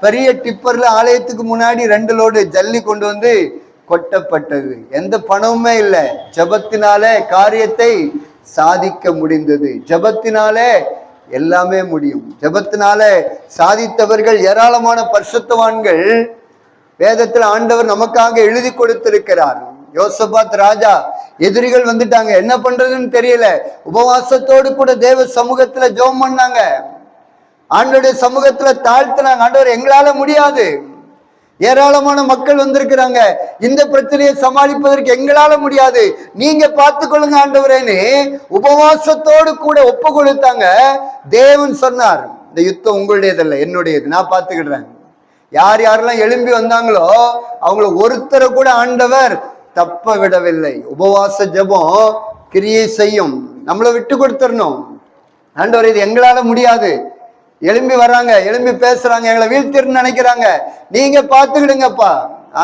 பெரிய டிப்பர்ல ஆலயத்துக்கு முன்னாடி 2 லோடு ஜல்லி கொண்டு கொட்டப்பட்டது. எந்த பணமுமே இல்லை. ஜெபத்தினாலே காரியத்தை சாதிக்க முடிந்தது. ஜெபத்தினாலே எல்லாமே முடியும். ஜெபத்தினாலே சாதித்தவர்கள் ஏராளமான பரிசுத்தவான்கள் வேதத்தில் ஆண்டவர் நமக்காக எழுதி கொடுத்திருக்கிறார். யோசபாத் ராஜா, எதிரிகள் வந்துட்டாங்க, என்ன பண்றதுன்னு தெரியல, உபவாசத்தோடு கூட தேவ சமூகத்துல ஜெபம் பண்ணாங்க, ஆண்டவருடைய சமூகத்துல தாழ்த்தினாங்க. ஆண்டவர் எங்களால முடியாது, ஏராளமான மக்கள் வந்திருக்கிறாங்க, இந்த பிரச்சனையை சமாளிப்பதற்கு எங்களால முடியாது, நீங்க பார்த்துக்கொள்ளுங்க ஆண்டவரேன்னு உபவாசத்தோடு கூட ஒப்பு கொடுத்தாங்க. தேவன் சொன்னார், இந்த யுத்தம் உங்களுடையதல்ல, என்னுடையது, நான் பார்த்துக்கிடுறேன். யார் யாரெல்லாம் எழும்பி வந்தாங்களோ அவங்கள ஒருத்தரை கூட ஆண்டவர் தப்ப விடவில்லை. உபவாச ஜெபம் கிரியை செய்யும். நம்மளை விட்டு கொடுத்துடணும். ஆண்டவர் இது எங்களால முடியாது, எழும்பி வர்றாங்க, எழும்பி பேசுறாங்க, எங்களை வீழ்த்திருன்னு நினைக்கிறாங்க, நீங்க பார்த்துக்கிடுங்கப்பா.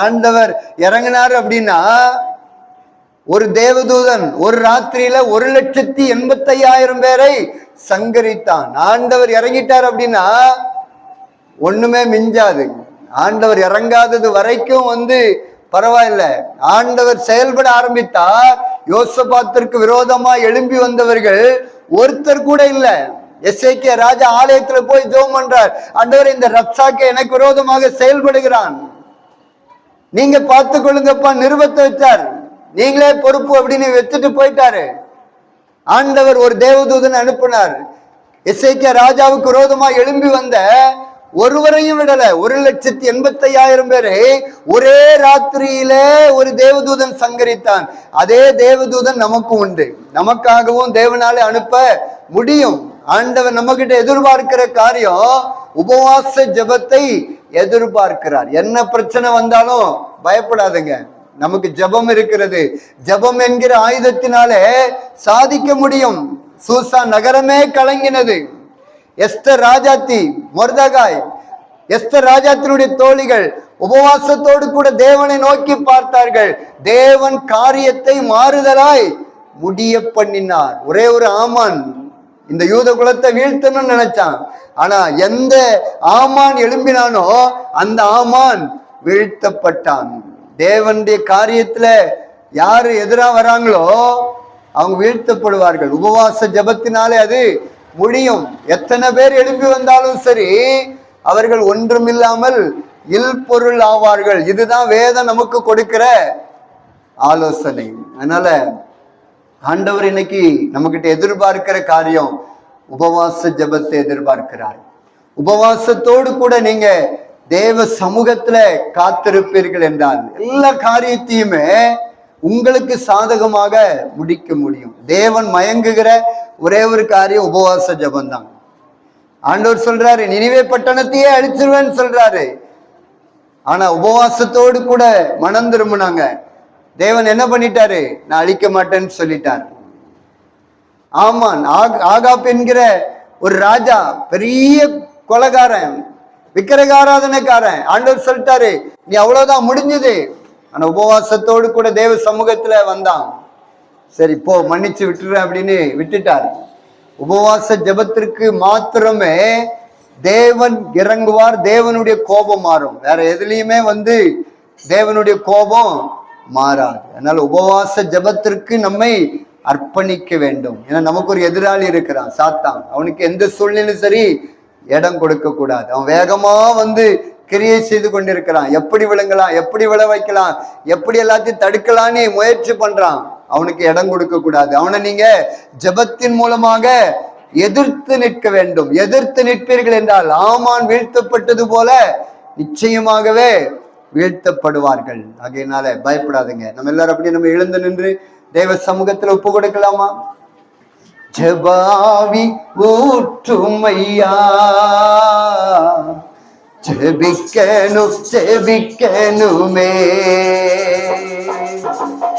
ஆண்டவர் இறங்கினார் அப்படின்னா, ஒரு தேவதூதன் ஒரு ராத்திரியில 1,85,000 பேரை சங்கரித்தான். ஆண்டவர் இறங்கிட்டார் அப்படின்னா ஒண்ணுமே மிஞ்சாது. ஆண்டவர் இறங்காதது வரைக்கும் பரவாயில்ல. ஆண்டவர் செயல்பட ஆரம்பித்தார். யோசபாத்திற்கு விரோதமா எழும்பி வந்தவர்கள் ஒருத்தர் கூட இல்லை. எசேக்கியா ராஜா ஆலயத்துல போய் ஜெபம் பண்றார், ஆண்டவரே இந்த ரப்சாக்கே எனக்கு விரோதமாக செயல்படுகிறான், நீங்க பார்த்து கொள்ளுங்கப்பா, நிருபத்தை வச்சார், நீங்களே பொறுப்பு அப்படின்னு வச்சுட்டு போயிட்டாரு. ஆண்டவர் ஒரு தேவதூதன் அனுப்பினார். எசேக்கியா ராஜாவுக்கு விரோதமா எழும்பி வந்த ஒருவரையும் விடல, 1,85,000 பேரை ஒரே ராத்திரியில ஒரு தேவதூதன் சங்கரித்தான். அதே தேவதூதன் நமக்கு உண்டு, நமக்காகவும் தேவனாலே அனுப்ப முடியும். ஆண்டவர் நம்ம கிட்ட எதிர்பார்க்கிற காரியம் உபவாச ஜெபத்தை எதிர்பார்க்கிறார். என்ன பிரச்சனை வந்தாலும் பயப்படாதுங்க, நமக்கு ஜெபம் இருக்கிறது. ஜெபம் என்கிற ஆயுதத்தினாலே சாதிக்க முடியும். சூசா நகரமே கலங்கினது. எஸ்தர் ராஜாத்தி, மொர்தகாய், எஸ்தர் ராஜாத்தினுடைய தோழிகள் உபவாசத்தோடு கூட தேவனை நோக்கி பார்த்தார்கள். தேவன் காரியத்தை மாறுதலாய் முடிய பண்ணினார். ஒரே ஒரு ஆமான் இந்த யூத குலத்தை வீழ்த்தணும்னு நினைச்சான். ஆனா எந்த ஆமான் எழும்பினானோ அந்த ஆமான் வீழ்த்தப்பட்டான். தேவனுடைய காரியத்துல யாரு எதிரா வராங்களோ அவங்க வீழ்த்தப்படுவார்கள். உபவாச ஜெபத்தினாலே அது முடியும். எத்தனை பேர் எழுப்பி வந்தாலும் சரி, அவர்கள் ஒன்றுமில்லாமல் இல் பொருள் ஆவார்கள். இதுதான் வேதம் நமக்கு கொடுக்கிற ஆலோசனை. அதனால ஆண்டவர் இன்னைக்கு நம்ம கிட்ட எதிர்பார்க்கிற காரியம் உபவாச ஜெபத்தை எதிர்பார்க்கிறார். உபவாசத்தோடு கூட நீங்க தேவ சமூகத்துல காத்திருப்பீர்கள் என்றால் எல்லா காரியத்தையுமே உங்களுக்கு சாதகமாக முடிக்க முடியும். தேவன் மயங்குகிற ஒரே ஒரு காரியம் உபவாச ஜெபம்தான். ஆண்டவர் சொல்றாரு, நினிவே பட்டணத்தையே அழிச்சிருவேன்னு சொல்றாரு. ஆனா உபவாசத்தோடு கூட மனம் திரும்பினாங்க. தேவன் என்ன பண்ணிட்டாரு? நான் அழிக்க மாட்டேன்னு சொல்லிட்டார். ஆமான், ஆகாப் என்கிற ஒரு ராஜா, பெரிய கொலைகாரன், விக்கிரகாராதனைக்காரன். ஆண்டவர் சொல்லிட்டாரு, நீ அவ்வளவுதான், முடிஞ்சது. ஆனா உபவாசத்தோடு கூட தேவ சமூகத்துல வந்தான். சரி போ, மன்னிச்சு விட்டுறேன் அப்படின்னு விட்டுட்டார். உபவாச ஜெபத்திற்கு மாத்திரமே தேவன் இறங்குவார், தேவனுடைய கோபம் மாறும். வேற எதுலையுமே தேவனுடைய கோபம் மாறாது. அதனால உபவாச ஜெபத்திற்கு நம்மை அர்ப்பணிக்க வேண்டும். ஏன்னா நமக்கு ஒரு எதிராளி இருக்கிறான், சாத்தான். அவனுக்கு எந்த சூழ்நிலையும் சரி இடம் கொடுக்க கூடாது. அவன் வேகமா கிரியை செய்து கொண்டிருக்கிறான். எப்படி விளங்கலாம், எப்படி விளை வைக்கலாம், எப்படி எல்லாத்தையும் தடுக்கலான்னு முயற்சி பண்றான். அவனுக்கு இடம் கொடுக்க கூடாது. அவனை நீங்க ஜெபத்தின் மூலமாக எதிர்த்து நிற்க வேண்டும். எதிர்த்து நிற்பீர்கள் என்றால் ஆமான் வீழ்த்தப்பட்டது போல நிச்சயமாகவே வீழ்த்தப்படுவார்கள். ஆகையினால பயப்படாதுங்க. நம்ம எல்லாரும் அப்படி நம்ம எழுந்து நின்று தேவ சமூகத்துல ஒப்பு கொடுக்கலாமா? ஜெபாவி ஊற்றுமையா, ஜெபிக்கணும் ஜெபிக்கணுமே,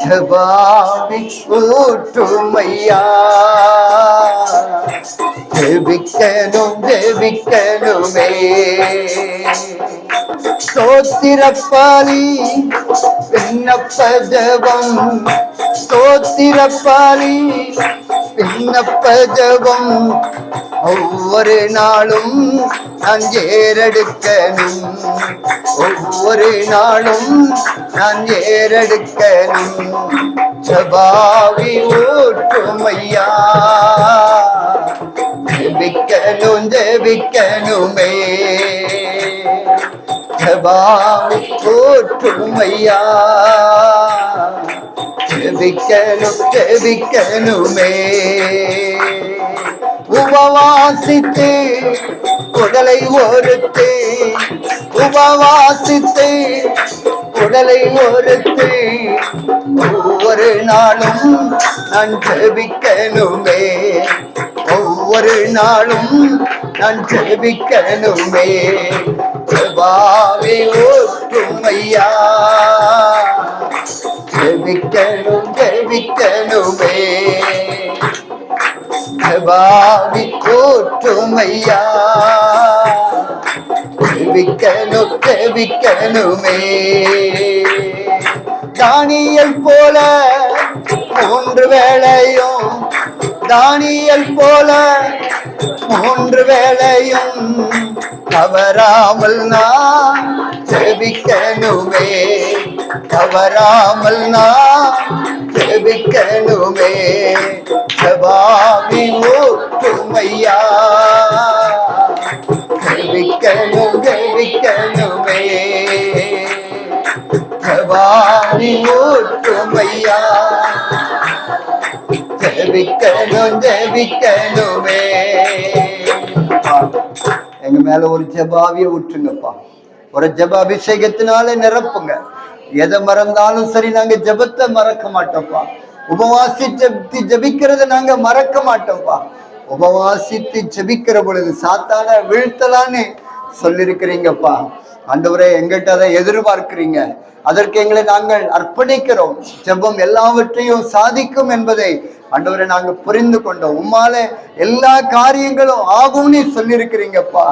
ஜெபாவி ஊற்றுமையா, ஜெபிக்கணும் ஜெபிக்கணுமே. ஸ்தோத்திரப்பாலி விண்ணப்ப ஜெபம், ஸ்தோத்திரப்பாலி விண்ணப்ப ஜெபம், ஒவ்வொரு நாளும் நான் ஏறெடுக்கணும், ஒவ்வொரு நாளும் நான் ஏறெடுக்கணும். ஜெபாவி ஊற்றுமையா, ஜெபிக்கணும் ஜெபிக்கணுமே, ஜெபாவி ஊற்றுமையா, ஜெபிக்கணும் ஜெபிக்கணுமே. உபவாசித்து உடலை ஒருத்து, உபவாசித்து உடலை ஒருத்து, ஒவ்வொரு நாளும் நான் ஜெபிக்கணுமே, ஒவ்வொரு நாளும் நான் ஜெபிக்கணுமே. ஜெபாவி ஊற்றுமையா, ஜெபிக்கணும் ஜெபிக்கணுமே, ஜெபாவி ஊற்றுமையா, ஜெபிக்கணும் ஜெபிக்கணுமே. தானியேல் போல 3 வேளையும், தானியேல் போல 3 வேளையும் தவறாமல் நான் ஜெபிக்கணுமே, தவறாமல் நான் ஜெபிக்கணுமே, ஜெபாவி ஊற்றுமையா. ஜெபிக்கணும் ஜெபிக்கணுமே, ஜெபாவி ஊற்றுமையா. ஜெபிக்கணும் ஜெபிக்கணுமே. எங்க மேல ஒரு ஜெபாவிய ஊற்றுங்கப்பா. ஒரு ஜெப அபிஷேகத்தினால நிரப்புங்க. எதை மறந்தாலும் சரி, நாங்க ஜெபத்தை மறக்க மாட்டோம்ப்பா. உபவாசித்து ஜெபிக்கிறத நாங்க மறக்க மாட்டோம்ப்பா. உபவாசித்து ஜெபிக்கிற பொழுது சாத்தான வீழ்த்தலான்னு சொல்லிருக்கிறீங்கப்பா. ஆண்டவரே, எங்கிட்ட அதை எதிர்பார்க்கிறீங்க. அதற்கு எங்களை நாங்கள் அர்ப்பணிக்கிறோம். ஜெபம் எல்லாவற்றையும் சாதிக்கும் என்பதை ஆண்டவரை நாங்க புரிந்து கொண்டோம். உம்மால எல்லா காரியங்களும் ஆகும்னு சொல்லியிருக்கிறீங்கப்பா.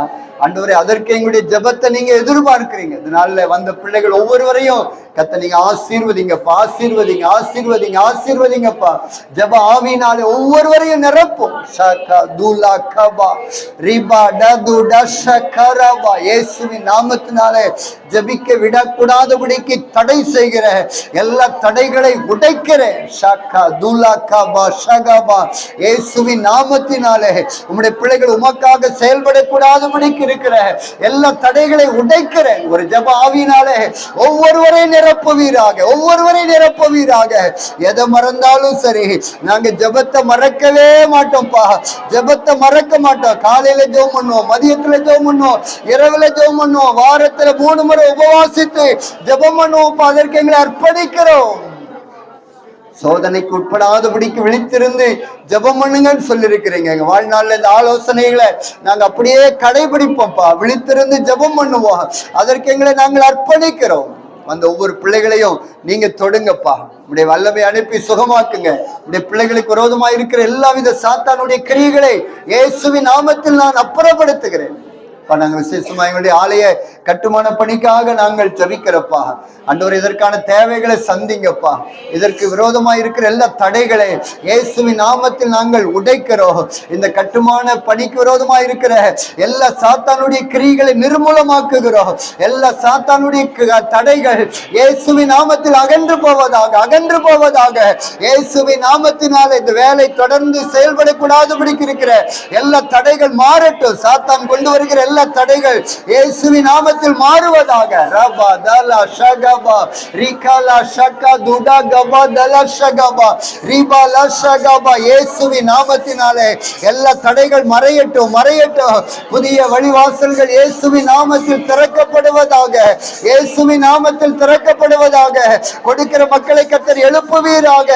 ஆண்டவரே, அதற்கு எங்களுடைய ஜெபத்தை நீங்க எதிர்பார்க்கிறீங்க. இதனால வந்த பிள்ளைகள் ஒவ்வொருவரையும் கத்த நீங்க ஆசீர்வதிங்கப்பா, ஆசீர்வதிங்க, ஆசீர்வதிங்க, ஆசீர்வதிங்கப்பா. ஜெப ஆவியினாலே ஒவ்வொருவரையும் நிரப்பும். இயேசுவின் நாமத்தினாலே ஜெபிக்க விடக்கூடாதபடிக்கு தடை செய்கிற எல்லா தடைகளை உடைக்கிறேன். இயேசுவின் நாமத்தினாலே உம்முடைய பிள்ளைகள் உமக்காக செயல்படக்கூடாதபடிக்கு இருக்கிற எல்லா தடைகளை உடைக்கிறேன். ஒரு ஜெப ஆவியினாலே ஒவ்வொருவரை நிரப்புவீராக, ஒவ்வொருவரை நிரப்புவீராக. எதை மறந்தாலும் சரி, நாங்க ஜெபத்தை மறக்கவே மாட்டோம்ப்பா. ஜெபத்தை மறக்க மாட்டோம். காலையில ஜெபம் பண்ணுவோம், மதியத்துல ஜெபம் பண்ணுவோம், இரவுல ஜெபம் பண்ணுவோம், வாரத்துல 3 முறை உபவாசித்து ஜெபம் பண்ணுவோம்ப்பா. அதற்கு எங்களை அர்ப்பணிக்கிறோம். சோதனைக்கு உட்படாதபடிக்கு விழித்திருந்து ஜெபம் பண்ணுங்கன்னு சொல்லியிருக்கிறீங்க. எங்க வாழ்நாள்ல இந்த ஆலோசனைகளை நாங்க அப்படியே கடைபிடிப்போம்ப்பா. விழித்திருந்து ஜெபம் பண்ணுவோம். அதற்கு எங்களை நாங்கள் அர்ப்பணிக்கிறோம். அந்த ஒவ்வொரு பிள்ளைகளையும் நீங்க தொடுங்கப்பா. உடைய வல்லமை அனுப்பி சுகமாக்குங்க. உடைய பிள்ளைகளுக்கு விரோதமா இருக்கிற எல்லாவித சாத்தானுடைய கிரியைகளை இயேசுவின் நாமத்தில் நான் அப்புறப்படுத்துகிறேன். நாங்கள் விசேஷமா எங்களுடைய ஆலய கட்டுமான பணிக்காக நாங்கள் ஜெபிக்கிறப்பா. ஆண்டவரே, இதற்கான தேவைகளை சந்திங்கப்பா. இதற்கு விரோதமா இருக்கிற எல்லா தடைகளை இயேசுவின் நாமத்தில் நாங்கள் உடைக்கிறோம். இந்த கட்டுமான பணிக்கு விரோதமா இருக்கிற எல்லா சாத்தானுடைய கிரியைகளை நிர்மூலமாக்குகிறோம். எல்லா சாத்தானுடைய தடைகள் இயேசுவின் நாமத்தில் அகன்று போவதாக, அகன்று போவதாக. இயேசுவின் நாமத்தினால் இந்த வேலை தொடர்ந்து செயல்படக்கூடாதபடிக்கு இருக்கிற எல்லா தடைகள் மாறட்டும். சாத்தான் கொண்டு வருகிற எல்லா தடைகள் இயேசுவின் நாமத்தில் மாறுவதாக. ரபா தலா ஷகபா ரிகலா ஷகா துடா கபா தலா ஷகபா ரிபலா ஷகபா. இயேசுவின் நாமத்தினாலே எல்லா தடைகள் மறையட்டும், மறையட்டும். புதிய வழிவாசல்கள் இயேசுவின் நாமத்தில் திறக்கப்படுவதாக, இயேசுவின் நாமத்தில் திறக்கப்படுவதாக. கொடுக்கிற மக்களை கர்த்தர் எழுப்புவீராக.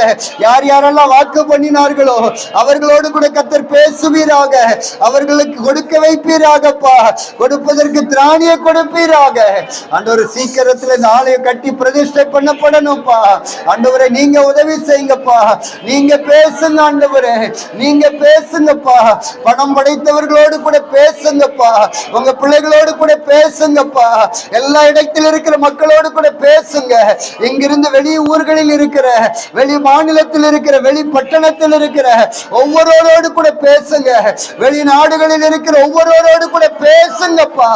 யார் யாரெல்லாம் வாக்கு பண்ணினார்களோ அவர்களோடு கூட கர்த்தர் பேசுவீராக. அவர்களுக்கு கொடுக்க வைப்பீராகப்பா. கொடுப்பதற்கு திராணியை கொடுப்பீராக. ஆண்டவரே, சீக்கிரத்தில் இந்த ஆலயம் கட்டி பிரதிஷ்டை பண்ணப்படணும்ப்பா. ஆண்டவரே, நீங்க உதவி செய்யுங்கப்பா. நீங்க பேசுங்க ஆண்டவரே, நீங்க பேசுங்கப்பா. பணம் படைத்தவர்களோடு கூட பேசுங்கப்பா. உங்க பிள்ளைகளோடு கூட பேசுங்கப்பா. எல்லா இடத்தில் இருக்கிற மக்களோடு கூட பேசுங்க. இங்கிருந்து வெளி ஊர்களில் இருக்கிற, வெளி மாநிலத்தில் இருக்கிற, வெளி பட்டணத்தில் இருக்கிற ஒவ்வொருவரோடு கூட பேசுங்க. வெளிநாடுகளில் இருக்கிற ஒவ்வொருவரோடு கூட பேசுங்கப்பா.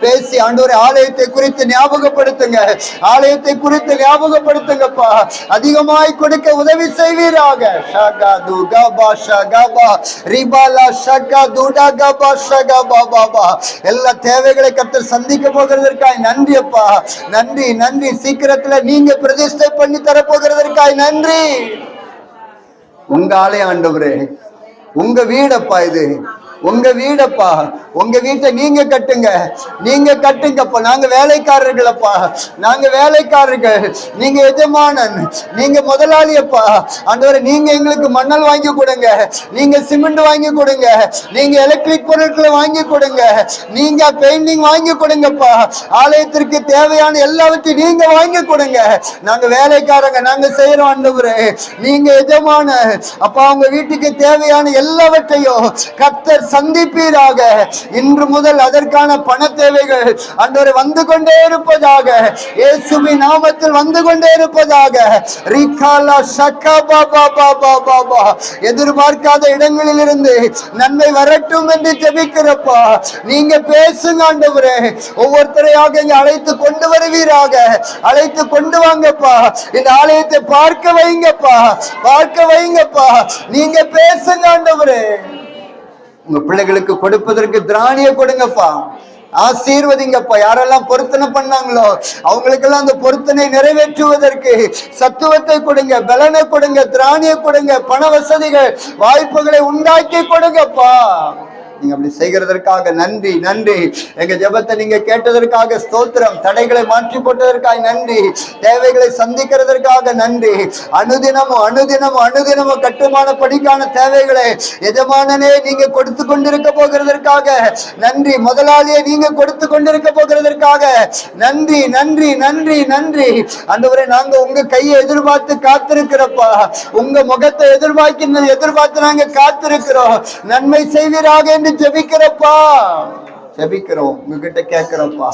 பேசி ஆண்டவரே, ஆலயத்தை குறித்து ஞாபகப்படுத்துங்க. ஆலயத்தை குறித்து ஞாபகப்படுத்துங்கப்பா. அதிகமாய் கொடுக்க உதவி செய்வீராக. ஷகா துகபா ஷகபா ரிபலா ஷகா துடா கபா ஷகபா பாபா. எல்லா தேவைகளை கர்த்தர் சந்திக்க போகிறதற்காய் நன்றி அப்பா. நன்றி, நன்றி. சீக்கிரத்துல நீங்க பிரதிஷ்டை பண்ணி தர போகிறதற்காய் நன்றி. உங்க ஆலயம் ஆண்டவரே, உங்க வீடப்பா. இது உங்க வீடப்பா. உங்க வீட்டை நீங்க கட்டுங்க, நீங்க கட்டுங்கப்பா. நாங்க வேலைக்காரர்களப்பா, நாங்க வேலைக்காரர்கள். நீங்க எஜமானன், நீங்க முதலாளியப்பா. ஆண்டவரே, நீங்க எங்களுக்கு மணல் வாங்கி கொடுங்க, நீங்க சிமெண்ட் வாங்கி கொடுங்க, நீங்க எலக்ட்ரிக் பொருட்களை வாங்கி கொடுங்க, நீங்க பெயிண்டிங் வாங்கி கொடுங்கப்பா. ஆலயத்திற்கு தேவையான எல்லாவற்றையும் நீங்க வாங்கி கொடுங்க. நாங்க வேலைக்காரங்க, நாங்க செய்யறோம் ஆண்டவரே. நீங்க எஜமான அப்பா. உங்க வீட்டுக்கு தேவையான எல்லாவற்றையும் கர்த்தர் சந்திப்பீராக. இன்று முதல் அதற்கான பண தேவைகள் ஆண்டவரே வந்து கொண்டே இருப்பதாக, இயேசுவின் நாமத்தில் வந்து கொண்டே இருப்பதாக. ரிகாலா ஷக்கா பாபா பாபா பாபா, எதிர்பார்க்காத இடங்களில் இருந்து நன்மை வரட்டும் என்று ஜெபிக்கிறப்பா. நீங்க பேசுங்க ஆண்டவரே, ஒவ்வொருத்தரையாக இங்க அழைத்து கொண்டு வருவீராக. அழைத்து கொண்டு வாங்கப்பா, இந்த ஆலயத்தை பார்க்க வைங்கப்பா, பார்க்க வைங்கப்பா. நீங்க பேசுங்க ஆண்டவரே. உங்க பிள்ளைகளுக்கு கொடுப்பதற்கு திராணிய கொடுங்கப்பா, ஆசீர்வதிங்கப்பா. யாரெல்லாம் பொருத்தனை பண்ணாங்களோ அவங்களுக்கெல்லாம் அந்த பொருத்தனை நிறைவேற்றுவதற்கு சத்துவத்தை கொடுங்க, பலனை கொடுங்க, திராணிய கொடுங்க, பண வசதிகள் வாய்ப்புகளை உண்டாக்கி கொடுங்கப்பா. நீங்க அப்படி செய்கிறதற்காக நன்றி, நன்றி. எங்க ஜெபத்தை நீங்க கேட்டதற்காக ஸ்தோத்திரம். தடைகளை மாற்றி போட்டதற்காக நன்றி. தேவைகளை சந்திக்கிறதற்காக நன்றி. அனுதினமும் அனுதினமும் அனுதினமும் கட்டுமான படிக்கான தேவைகளை எஜமானனே நீங்க கொடுத்து கொண்டிருக்க போகிறதற்காக நன்றி. முதலாளியை நீங்க கொடுத்து கொண்டிருக்க போகிறதற்காக நன்றி, நன்றி, நன்றி, நன்றி. ஆண்டவரே, நாங்க உங்க கையை எதிர்பார்த்து காத்திருக்கிறப்பா, உங்க முகத்தை எதிர்பார்த்து நாங்க காத்திருக்கிறோம். நன்மை செய்வீராக ஜெபிக்கிறப்பா, ஜெபிக்கிறோம், உங்ககிட்ட கேட்கிறோம்ப்பா.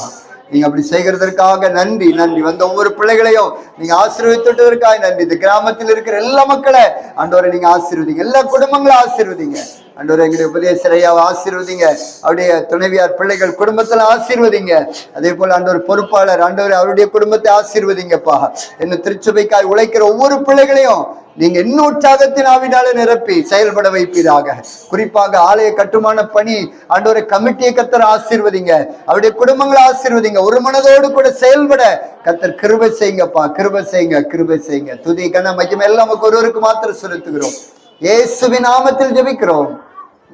நீங்க அப்படி செய்கிறதற்காக நன்றி, நன்றி. வந்த ஒவ்வொரு பிள்ளைகளையும் நீங்க ஆசீர்வதித்ததற்காக நன்றி. இந்த கிராமத்தில் இருக்கிற எல்லா மக்களை ஆண்டவரை நீங்க ஆசீர்வதிங்க, எல்லா குடும்பங்களும் ஆசீர்வதிங்க ஆண்டவரை. எங்களுடைய உபதேசரையாவை ஆசீர்வதிங்க, அவருடைய துணைவியார் பிள்ளைகள் குடும்பத்துல ஆசீர்வதிங்க. அதே போல ஆண்டவர் பொறுப்பாளர் ஆண்டவர் அவருடைய குடும்பத்தை ஆசீர்வதிங்கப்பா. இன்னும் திருச்சபைக்காய் உழைக்கிற ஒவ்வொரு பிள்ளைகளையும் நீங்க இன்னும் உற்சாகத்தின் ஆவினால நிரப்பி செயல்பட வைப்பீராக. குறிப்பாக ஆலய கட்டுமான பணி ஆண்டவரை கமிட்டியை கத்தர் ஆசீர்வதிங்க, அவருடைய குடும்பங்களை ஆசீர்வதிங்க. ஒரு மனதோடு கூட செயல்பட கத்தர் கிருபை செய்யுங்கப்பா, கிருபை செய்யுங்க, கிருபை செய்யுங்க. துதி கன மகிமை எல்லாம் நமக்கு ஒருவருக்கு மாத்திரம் செலுத்துகிறோம். இயேசுவின் நாமத்தில் ஜெபிக்கிறோம்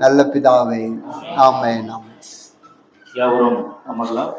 நல்ல பிதாவே, ஆமென். யாவரும் அமரலாம்.